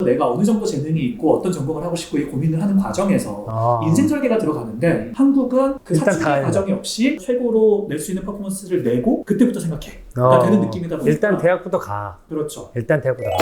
내가 어느 정도 재능이 있고 어떤 전공을 하고 싶고 이 고민을 하는 과정에서 인생 설계가 들어가는데 한국은 그 사춘기 과정이 없이 최고로 낼 수 있는 퍼포먼스를 내고 그때부터 생각해가 되는 느낌이다 보니까 일단 대학부터 가. 그렇죠. 일단 대학부터 가.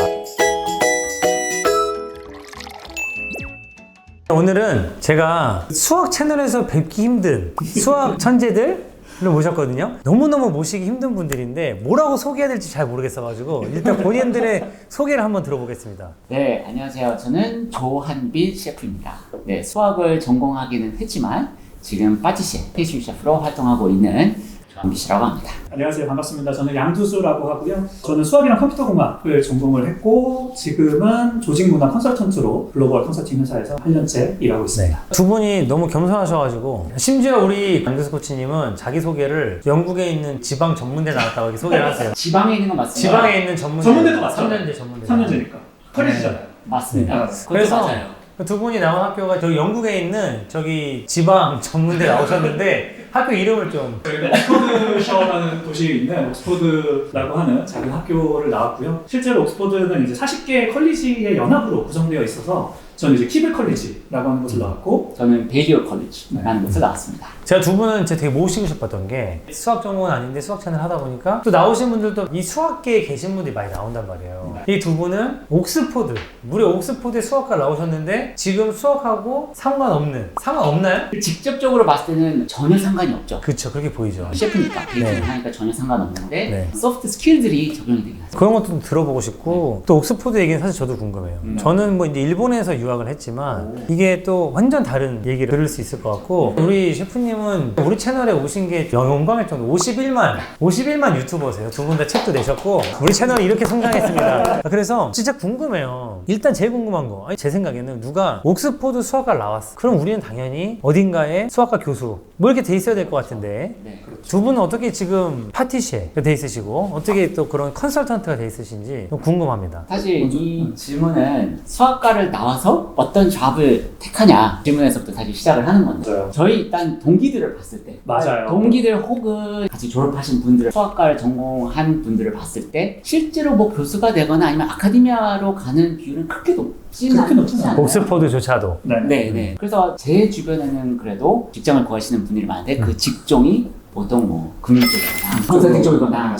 오늘은 제가 수학 채널에서 뵙기 힘든 수학 천재들을 모셨거든요. 너무너무 모시기 힘든 분들인데 뭐라고 소개해야 될지 잘 모르겠어가지고 일단 본인들의 소개를 한번 들어보겠습니다. 네, 안녕하세요. 저는 조한빈 셰프입니다. 네, 수학을 전공하기는 했지만 지금 파티시에 페이스트리 셰프로 활동하고 있는 조한빈 씨라고 합니다. 안녕하세요. 반갑습니다. 저는 양두수라고 하고요. 저는 수학이랑 컴퓨터공학을 전공을 했고 지금은 조직문화 컨설턴트로 글로벌 컨설팅 회사에서 8년째 일하고 있습니다. 두 분이 너무 겸손하셔가지고 심지어 우리 양두수 코치님은 자기소개를 영국에 있는 지방 전문대 나왔다고 이렇게 소개를 하세요. 지방에 있는 건 맞습니다. 지방에 있는 전문대. 전문대도 맞죠? 3년제. 3년제니까. 컬리지잖아요. 맞습니다. 그래서 맞아요. 두 분이 나온 학교가 저기 영국에 있는 저기 지방 전문대 나오셨는데 학교 이름을 좀 저희가 옥스퍼드셔라는 도시에 있는 옥스퍼드라고 하는 작은 학교를 나왔고요. 실제로 옥스퍼드는 이제 40개의 컬리지의 연합으로 구성되어 있어서 저는 이제 키블 컬리지라고 하는 곳을 나왔고 저는 베리어 컬리지라는 곳을 나왔습니다. 제가 두 분은 진짜 되게 모시고 싶었던 게 수학 전공은 아닌데 수학 채널 하다 보니까 또 나오신 분들도 이 수학계에 계신 분들이 많이 나온단 말이에요. 이 두 분은 옥스퍼드, 무려 옥스퍼드의 수학과 나오셨는데 지금 수학하고 상관없나요? 직접적으로 봤을 때는 전혀 상관이 없죠. 그쵸, 그렇게 보이죠. 셰프니까 베이킹 하니까 전혀 상관없는데 소프트 스킬들이 적용이 되긴 하죠. 그런 것도 들어보고 싶고 또 옥스퍼드 얘기는 사실 저도 궁금해요. 저는 뭐 이제 일본에서 유학을 했지만 이게 또 완전 다른 얘기를 들을 수 있을 것 같고 우리 셰프님은 우리 채널에 오신 게 영광일 정도 51만 유튜버세요. 두 분 다 책도 내셨고 우리 채널이 이렇게 성장했습니다. 그래서 진짜 궁금해요. 일단 제일 궁금한 거 제 생각에는 누가 옥스퍼드 수학과 나왔어. 그럼 우리는 당연히 어딘가에 수학과 교수 뭐 이렇게 돼 있어야 될 것 같은데 네, 그렇죠. 두 분은 어떻게 지금 파티시에 돼 있으시고 어떻게 또 그런 컨설턴트가 돼 있으신지 좀 궁금합니다. 사실 이 질문은 수학과를 나와서 어떤 잡을 택하냐 질문에서부터 사실 시작을 하는 건데 맞아요. 저희 일단 동기들을 봤을 때 맞아요. 동기들 혹은 같이 졸업하신 분들 수학과를 전공한 분들을 봤을 때 실제로 뭐 교수가 되거나 아니면 아카데미아로 가는 비율은 그렇게 높지는 않아요. 옥스퍼드조차도. 네. 그래서 제 주변에는 그래도 직장을 구하시는 분들이 많은데 그 직종이 보통 뭐 금융 쪽이거나 컨설팅 쪽이거나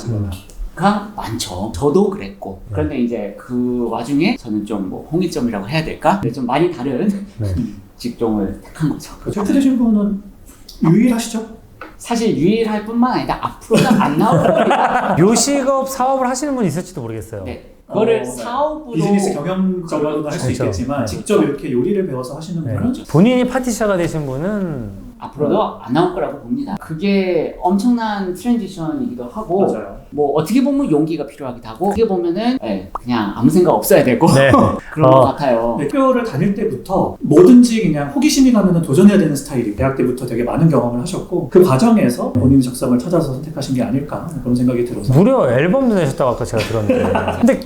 가 많죠. 저도 그랬고. 그런데 이제 그 와중에 저는 좀 뭐 홍일점이라고 해야 될까? 좀 많이 다른 직종을 택한 거죠. 셰프 되신 분은 유일하시죠? 사실 유일할 뿐만 아니라 앞으로는 안 나올 겁니다. 요식업 사업을 하시는 분이 있을지도 모르겠어요. 네. 그거를 사업으로 비즈니스 경영적으로도 할 수 그렇죠. 있겠지만 직접 이렇게 요리를 배워서 하시는 분은 본인이 파티샤가 되신 분은 앞으로도 안 나올 거라고 봅니다. 그게 엄청난 트랜지션이기도 하고 맞아요. 뭐 어떻게 보면 용기가 필요하기도 하고 어떻게 보면은 그냥 아무 생각 없어야 되고 그런 것 같아요. 학교를 다닐 때부터 뭐든지 그냥 호기심이 가면 도전해야 되는 스타일이 대학 때부터 되게 많은 경험을 하셨고 그 과정에서 본인의 적성을 찾아서 선택하신 게 아닐까 그런 생각이 들어서 무려 앨범도 내셨다고 아까 제가 들었는데 근데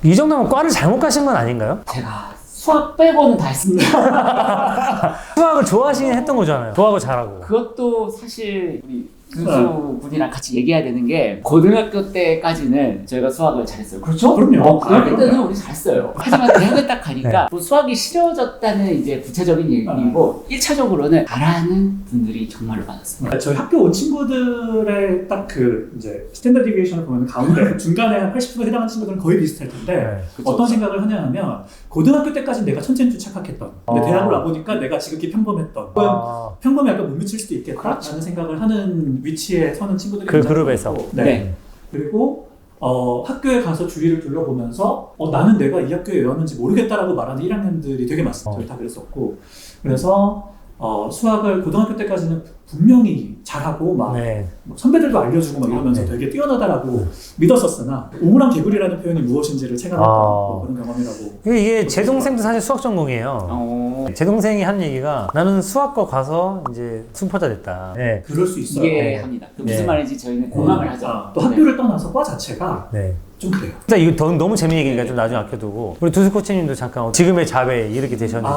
이 정도면 과를 잘못 가신 건 아닌가요? 제가 수학 빼고는 다 했습니다. 수학을 좋아하시긴 했던 거잖아요. 좋아하고 잘하고. 그것도 사실 우리 두수 분이랑 같이 얘기해야 되는 게 고등학교 때까지는 저희가 수학을 잘했어요. 그렇죠? 그럼요. 고등학교 때는 우리 잘했어요. 하지만 대학에 딱 가니까 뭐 수학이 싫어졌다는 이제 구체적인 얘기고 1차적으로는 잘하는 분들이 정말로 많았습니다. 저희 학교 온 친구들의 딱 그 이제 스탠더드 디비에이션을 보면 가운데 중간에 한 80% 해당하는 친구들은 거의 비슷할 텐데 어떤 생각을 하냐 하면 고등학교 때까지 내가 천재인 줄 착각했던 근데 대학을 와보니까 내가 지극히 평범했던 평범에 약간 못 미칠 수도 있겠다라는 생각을 하는 위치에 서는 친구들이 그 그룹에서 네. 그리고 학교에 가서 주위를 둘러보면서 나는 내가 이 학교에 왜 왔는지 모르겠다라고 말하는 1학년들이 되게 많습니다. 저희 다 그랬었고 그래서 수학을 고등학교 때까지는 분명히 잘하고 막 선배들도 알려주고 막 이러면서 되게 뛰어나다라고 믿었었으나 우물안 개구리라는 표현이 무엇인지를 체감했던 뭐 그런 경험이라고. 이게 제 동생도 사실 수학 전공이에요. 제 동생이 한 얘기가 나는 수학과 가서 이제 순포자 됐다. 그럴 수 있어요. 이게 합니다. 무슨 말인지 저희는 공감을 하죠. 또 학교를 떠나서 과 자체가 좀 그래요. 일단 이거 너무 재미있는 얘기니까 좀 나중에 아껴두고 우리 두수 코치님도 잠깐 지금의 자배 이렇게 되셨는지.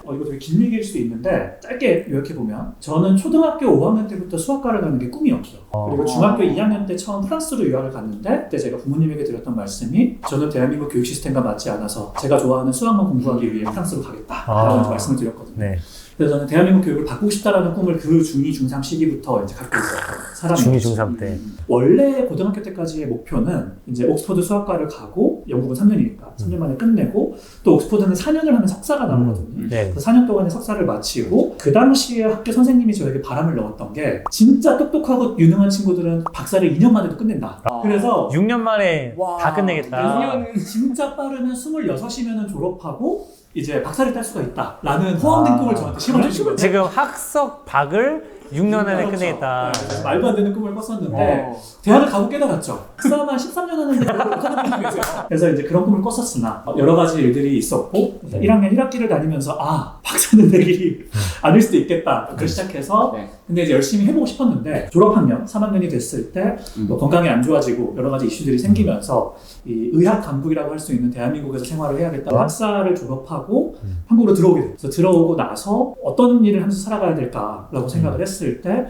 이거 되게 긴 얘기일 수도 있는데 짧게 요약해보면 저는 초등학교 5학년 때부터 수학과를 가는 게 꿈이었어요. 그리고 중학교 2학년 때 처음 프랑스로 유학을 갔는데 그때 제가 부모님에게 드렸던 말씀이 저는 대한민국 교육 시스템과 맞지 않아서 제가 좋아하는 수학만 공부하기 위해 프랑스로 가겠다라고 말씀을 드렸거든요. 네. 그래서 저는 대한민국 교육을 바꾸고 싶다라는 꿈을 그 중2, 중3 시기부터 이제 갖고 있었던 사람이었어요. 중2, 중3 때. 원래 고등학교 때까지의 목표는 이제 옥스퍼드 수학과를 가고 영국은 3년이니까 3년 만에 끝내고 또 옥스퍼드는 4년을 하면 석사가 나오거든요. 네. 그 4년 동안의 석사를 마치고 그 당시에 학교 선생님이 저에게 바람을 넣었던 게 진짜 똑똑하고 유능한 친구들은 박사를 2년 만에도 끝낸다. 그래서 6년 만에 와, 다 끝내겠다. 6년은 진짜 빠르면 26이면 졸업하고 이제 박사를 딸 수가 있다라는 호황된 꿈을 저한테 심어주신 거죠. 지금 학석 박을 6년 안에 그렇죠. 끝내겠다. 네, 말도 안 되는 꿈을 꿨었는데 대학을 가고 깨달았죠. 박사만 13년 하는데 하는 분이 계세요. 그래서 이제 그런 꿈을 꿨었으나 여러 가지 일들이 있었고 1학년 1학기를 다니면서 박사는 내 길이 아닐 수도 있겠다. 그걸 시작해서 근데 이제 열심히 해보고 싶었는데 졸업학년 3학년이 됐을 때 뭐 건강이 안 좋아지고 여러 가지 이슈들이 생기면서 이 의학 강북이라고 할 수 있는 대한민국에서 생활을 해야겠다. 학사를 졸업하고 한국으로 들어오게 됐어요. 그래서 들어오고 나서 어떤 일을 하면서 살아가야 될까라고 생각을 했을 때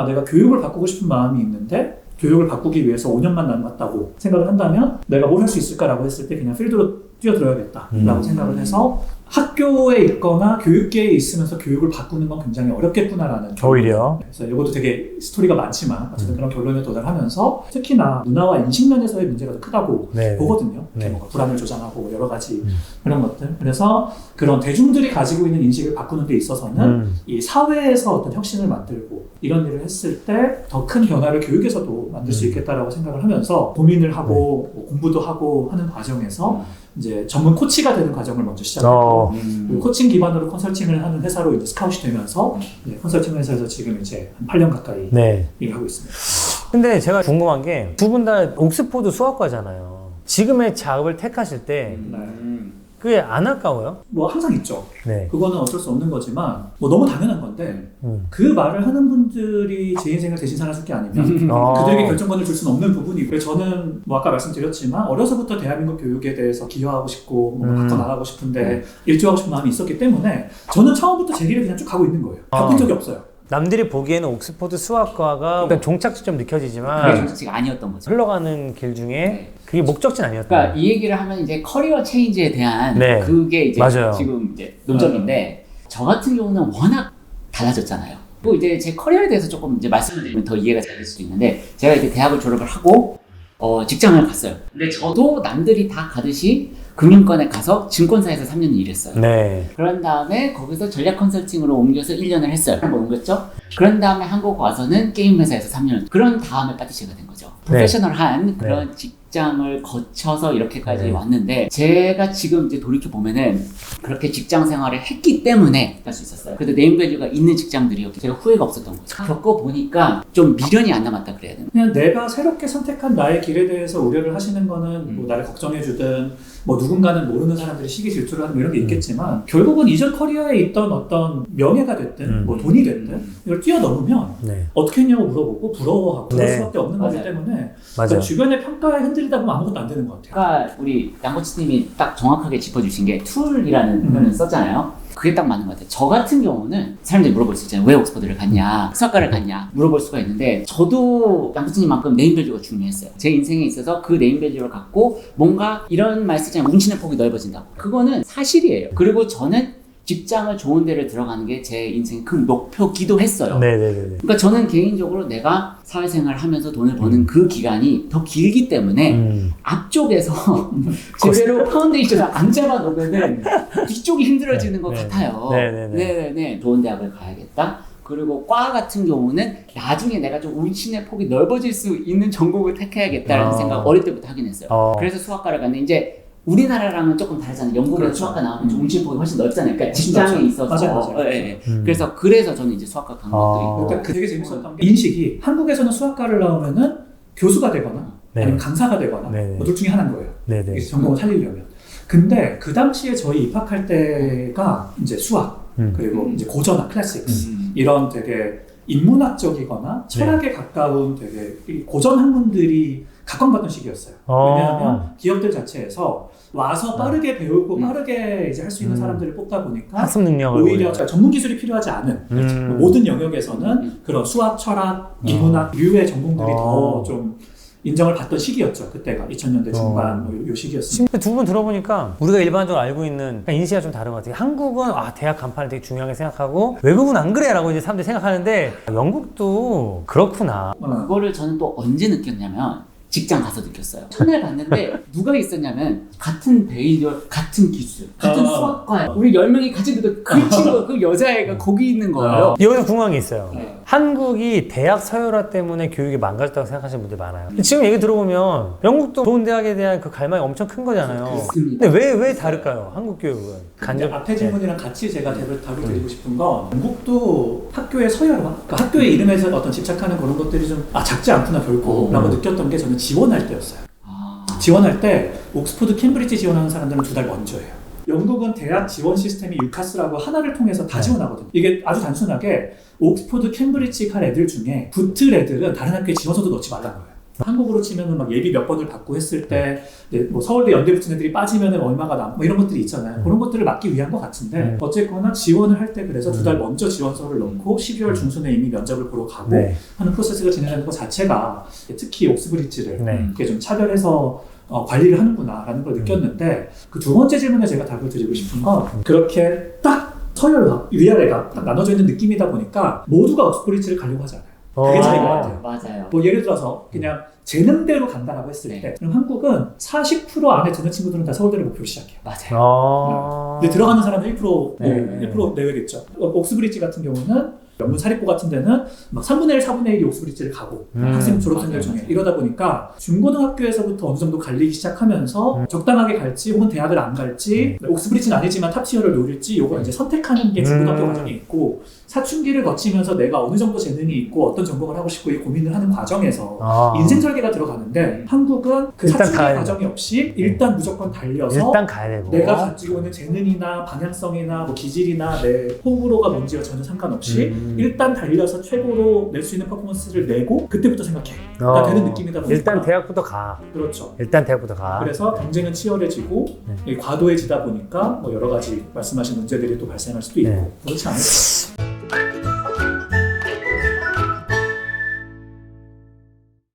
내가 교육을 바꾸고 싶은 마음이 있는데 교육을 바꾸기 위해서 5년만 남았다고 생각을 한다면 내가 뭘 할 수 있을까라고 했을 때 그냥 필드로 뛰어들어야겠다라고 생각을 해서 학교에 있거나 교육계에 있으면서 교육을 바꾸는 건 굉장히 어렵겠구나라는 오히려. 그래서 이것도 되게 스토리가 많지만 어쨌든 그런 결론에 도달하면서 특히나 문화와 인식면에서의 문제가 더 크다고 보거든요. 뭔가 불안을 조장하고 여러 가지 그런 것들. 그래서 그런 대중들이 가지고 있는 인식을 바꾸는 데 있어서는 이 사회에서 어떤 혁신을 만들고 이런 일을 했을 때 더 큰 변화를 교육에서도 만들 수 있겠다라고 생각을 하면서 고민을 하고 뭐 공부도 하고 하는 과정에서 이제 전문 코치가 되는 과정을 먼저 시작했고 그리고 코칭 기반으로 컨설팅을 하는 회사로 이제 스카웃이 되면서 컨설팅 회사에서 지금 이제 한 8년 가까이 일을 하고 있습니다. 근데 제가 궁금한 게 두 분 다 옥스퍼드 수학과잖아요. 지금의 작업을 택하실 때 그게 안 아까워요? 뭐 항상 있죠. 네. 그거는 어쩔 수 없는 거지만 뭐 너무 당연한 건데 그 말을 하는 분들이 제 인생을 대신 살아줄 게 아니면 그들에게 결정권을 줄 수는 없는 부분이고 저는 뭐 아까 말씀드렸지만 어려서부터 대한민국 교육에 대해서 기여하고 싶고 뭐 바꿔나가고 싶은데 일조하고 싶은 마음이 있었기 때문에 저는 처음부터 제 길을 그냥 쭉 가고 있는 거예요. 바꾼 적이 없어요. 남들이 보기에는 옥스퍼드 수학과가 일단 종착지점 느껴지지만 그게 종착지가 아니었던 거죠. 흘러가는 길 중에 그게 목적지는 아니었다. 그러니까 이 얘기를 하면 이제 커리어 체인지에 대한 그게 이제 맞아요. 지금 이제 논점인데 저 같은 경우는 워낙 달라졌잖아요. 또 이제 제 커리어에 대해서 조금 이제 말씀을 드리면 더 이해가 잘 될 수도 있는데 제가 이제 대학을 졸업을 하고 직장을 갔어요. 근데 저도 남들이 다 가듯이 금융권에 가서 증권사에서 3년을 일했어요. 그런 다음에 거기서 전략 컨설팅으로 옮겨서 1년을 했어요. 한번 옮겼죠. 그런 다음에 한국 와서는 게임 회사에서 3년. 그런 다음에 파티시가 된 거죠. 프로페셔널한 그런 직장을 거쳐서 이렇게까지 왔는데 제가 지금 이제 돌이켜 보면은 그렇게 직장 생활을 했기 때문에 할 수 있었어요. 그래도 네임밸류가 있는 직장들이었기 때문에 제가 후회가 없었던 거죠. 겪어보니까 좀 미련이 안 남았다 그래야 되나? 그냥 내가 새롭게 선택한 나의 길에 대해서 우려를 하시는 거는 뭐 나를 걱정해주든 뭐 누군가는 모르는 사람들이 시기 질투를 하는 뭐 이런 게 있겠지만 결국은 이전 커리어에 있던 어떤 명예가 됐든 뭐 돈이 됐든 이걸 뛰어넘으면 어떻게 했냐고 물어보고 부러워하고 그럴 수밖에 없는 거기 때문에 그러니까 주변의 평가에 흔들리다 보면 아무것도 안 되는 것 같아요. 그러니까 우리 양코치님이 딱 정확하게 짚어주신 게 툴이라는 표현을 썼잖아요. 그게 딱 맞는 것 같아요. 저 같은 경우는 사람들이 물어볼 수 있잖아요. 왜 옥스퍼드를 갔냐, 수학과를 갔냐 물어볼 수가 있는데 저도 양코치님만큼 네임밸류가 중요했어요. 제 인생에 있어서 그 네임밸류를 갖고 뭔가 이런 말 쓰잖아요. 뭉치는 폭이 넓어진다. 그거는 사실이에요. 그리고 저는 직장을 좋은 데를 들어가는 게 제 인생의 큰 목표기도 했어요. 그러니까 저는 개인적으로 내가 사회생활을 하면서 돈을 버는 그 기간이 더 길기 때문에 앞쪽에서 제대로 파운데이션을 안 잡아놓으면 뒤쪽이 힘들어지는 것 같아요. 좋은 대학을 가야겠다. 그리고 과 같은 경우는 나중에 내가 좀 울신의 폭이 넓어질 수 있는 전공을 택해야겠다는 생각을 어릴 때부터 하긴 했어요. 그래서 수학과를 갔는데 이제 우리나라랑은 조금 다르잖아요. 영국은 수학과 나오면 좀 울신폭이 훨씬 넓잖아요. 그러니까 직장에 있어서. 맞아요. 그래서 저는 이제 수학과 간 것도 있고. 그러니까 되게 재밌었던 게 인식이 한국에서는 수학과를 나오면은 교수가 되거나 아니면 강사가 되거나 뭐 둘 중에 하나인 거예요. 전공을 살리려면. 근데 그 당시에 저희 입학할 때가 이제 수학 그리고 이제 고전학, 클래식스 이런 되게 인문학적이거나 철학에 가까운 되게 고전 학문들이 각광받던 시기였어요. 왜냐하면 기업들 자체에서 와서 빠르게 배우고 빠르게 이제 할 수 있는 사람들을 뽑다 보니까 학습 능력을 오히려 전문 기술이 필요하지 않은 모든 영역에서는 그런 수학, 철학, 인문학, 류의 전공들이 더 좀 인정을 받던 시기였죠. 그때가 2000년대 중반 요 시기였습니다. 두 분 들어보니까 우리가 일반적으로 알고 있는 인식이 좀 다른 것 같아요. 한국은 대학 간판을 되게 중요하게 생각하고 외국은 안 그래라고 이제 사람들이 생각하는데 영국도 그렇구나. 그거를 저는 또 언제 느꼈냐면 직장 가서 느꼈어요. 첫날 봤는데 누가 있었냐면 같은 베이디얼, 같은 기술, 같은 수학과 우리 10명이 같이 있는데 그 친구, 그 여자애가 거기 있는 거예요. 여기서 궁금한 게 있어요. 네. 한국이 대학 서열화 때문에 교육이 망가졌다고 생각하시는 분들 많아요. 지금 얘기 들어보면 영국도 좋은 대학에 대한 그 갈망이 엄청 큰 거잖아요. 그렇습니다. 근데 왜 다를까요? 한국 교육은? 앞에 질문이랑 같이 제가 답을 드리고 싶은 건 영국도 학교의 서열화, 그러니까 학교의 이름에서 어떤 집착하는 그런 것들이 좀 작지 않구나 결코 라고 느꼈던 게 저는 지원할 때였어요. 지원할 때 옥스포드, 캠브리지 지원하는 사람들은 2달 먼저예요. 영국은 대학 지원 시스템이 유카스라고 하나를 통해서 다 지원하거든요. 이게 아주 단순하게 옥스포드, 캠브리지 갈 애들 중에 붙을 애들은 다른 학교에 지원서도 넣지 말라는 거예요. 한국으로 치면은 막 예비 몇 번을 받고 했을 때 뭐 서울대 연대 붙은 애들이 빠지면은 얼마가 뭐 이런 것들이 있잖아요. 그런 것들을 막기 위한 것 같은데 어쨌거나 지원을 할 때 그래서 2달 먼저 지원서를 넣고 12월 중순에 이미 면접을 보러 가고 하는 프로세스가 진행되는 것 자체가 특히 옥스브리지를 이렇게 좀 차별해서 관리를 하는구나라는 걸 느꼈는데 그 두 번째 질문에 제가 답을 드리고 싶은 건 그렇게 딱 서열화, 위아래가 딱 나눠져 있는 느낌이다 보니까 모두가 옥스브리지를 가려고 하잖아요. 그게 차이인 것 같아요. 맞아요. 뭐 예를 들어서 그냥 재능대로 간다라고 했을 때 그럼 한국은 40% 안에 드는 친구들은 다 서울대를 목표로 시작해요. 맞아요. 근데 들어가는 사람은 1% 내외겠죠. 옥스브리지 같은 경우는 명문 사립고 같은 데는 막 3분의 1, 4분의 1이 옥스브리지를 가고 학생 졸업생들 중에 이러다 보니까 중고등학교에서부터 어느 정도 갈리기 시작하면서 적당하게 갈지 혹은 대학을 안 갈지 옥스브리지는 아니지만 탑티어를 노릴지 요걸 이제 선택하는 게 중고등학교 과정이 있고 사춘기를 거치면서 내가 어느 정도 재능이 있고 어떤 전공을 하고 싶고 이 고민을 하는 과정에서 인생 설계가 들어가는데 한국은 그 사춘기 과정이 없이 일단 무조건 달려서 일단 가야 되고 내가 가지고 있는 재능이나 방향성이나 뭐 기질이나 내 호불호가 뭔지와 전혀 상관없이 일단 달려서 최고로 낼 수 있는 퍼포먼스를 내고 그때부터 생각해가 되는 느낌이다 보니까 일단 대학부터 가. 그렇죠. 일단 대학부터 가. 그래서 경쟁은 치열해지고 과도해지다 보니까 뭐 여러 가지 말씀하신 문제들이 또 발생할 수도 있고 그렇지 않을까.